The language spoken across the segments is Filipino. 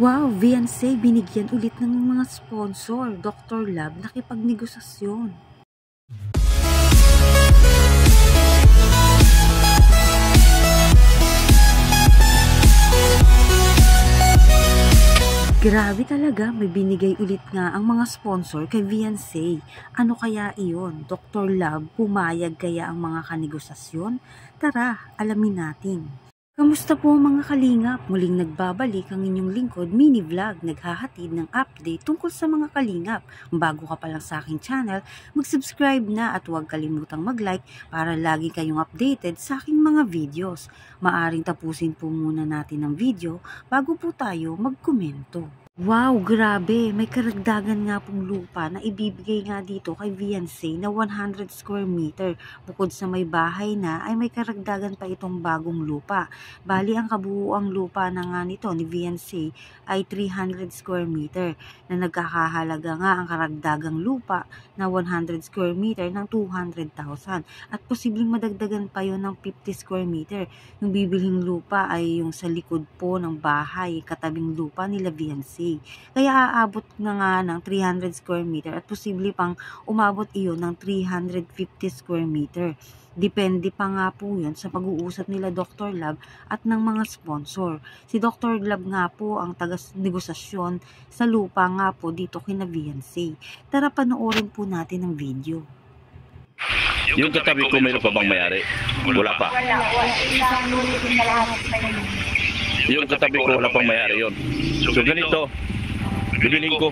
Wow, Vianse binigyan ulit ng mga sponsor. Dr. Lab nakipagnegosasyon. Grabe talaga, may binigay ulit nga ang mga sponsor kay Vianse. Ano kaya iyon? Dr. Lab, pumayag kaya ang mga kanegosasyon? Tara, alamin natin. Kamusta po mga kalingap? Muling nagbabalik ang inyong lingkod mini vlog, naghahatid ng update tungkol sa mga kalingap. Bago ka pa lang sa aking channel, mag-subscribe na at huwag kalimutang mag-like para lagi kayong updated sa aking mga videos. Maaring tapusin po muna natin ang video bago po tayo magkomento. Wow, grabe! May karagdagan nga pong lupa na ibibigay nga dito kay Vianse na 100 square meter. Bukod sa may bahay na, ay may karagdagan pa itong bagong lupa. Bali, ang kabuuang lupa na nga nito ni Vianse ay 300 square meter na nagkakahalaga nga ang karagdagang lupa na 100 square meter ng 200,000. At posibleng madagdagan pa yon ng 50 square meter. Yung bibilhing lupa ay yung sa likod po ng bahay, katabing lupa nila Vianse. Kaya aabot na nga ng 300 square meter at posible pang umabot iyon ng 350 square meter. Depende pa nga po yun sa pag-uusap nila Dr. Lab at ng mga sponsor. Si Dr. Lab nga po ang taga-negosasyon sa lupa nga po dito kina Vianse. Tara panoorin po natin ang video. Yung katabi ko mayroon pa bang mayari? Wala pa. Yung katabi ko wala pang mayari yun. So ganito, bibiling ko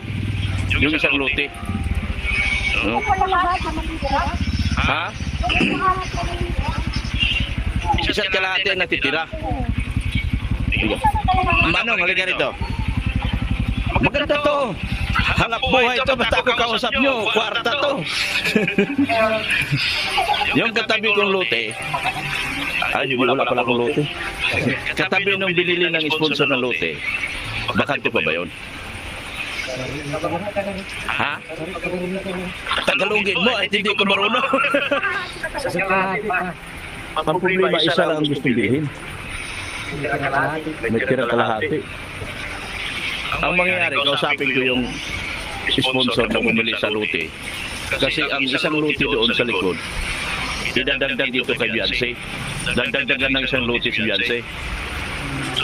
yung isang lote. Ha? Isa't kalahati ang natitira. Manong, halika rito. Maganda to. Hanap buhay to, basta ako kausap nyo. Kwarta to. Yung katabi kong lote, ay, wala pala akong lote. Katabi nung binili ng sponsor ng lote, bakante pa ba yun? Ha? Tagalogin mo, ay hindi ko marunong. Ang problema, isa lang ang gusto bilhin. May tirang kalahati. Ang mangyayari, kausapin ko yung sponsor na bumili sa lote. Kasi ang isang lote doon sa likod, idadagdag dito kay Vianse. Dagdagan ng isang lote si Vianse.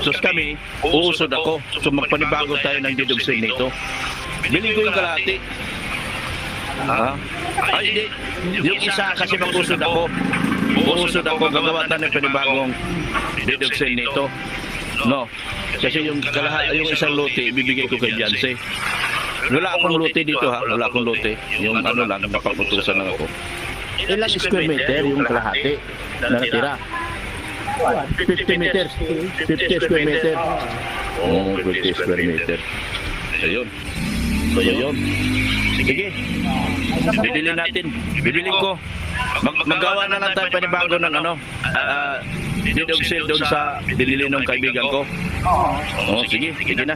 So kami, uusod ako. So magpanibago tayo ng deduction nito. Biling ko yung kalahati. Ay hindi. Yung isa kasi mag-usod ako. Uusod ako, gagawa tayo ng panibagong deduction nito. No. Kasi yung kalahati, yung isang lote, ibibigay ko kay Vianse. Wala akong lote dito ha. Wala akong lote. Yung ano lang, napaputusan lang ako. Ilang square meter yung kalahati na natira? 50 meters. 50 square meter. Oh, 50 square meter. Ayun. So, yun. Sige. Bibilin natin. Bibilin ko. Magawa na lang tayo panibago ng ano. Didog sale doon sa binili ng kaibigan ko. Oh, sige. Sige na.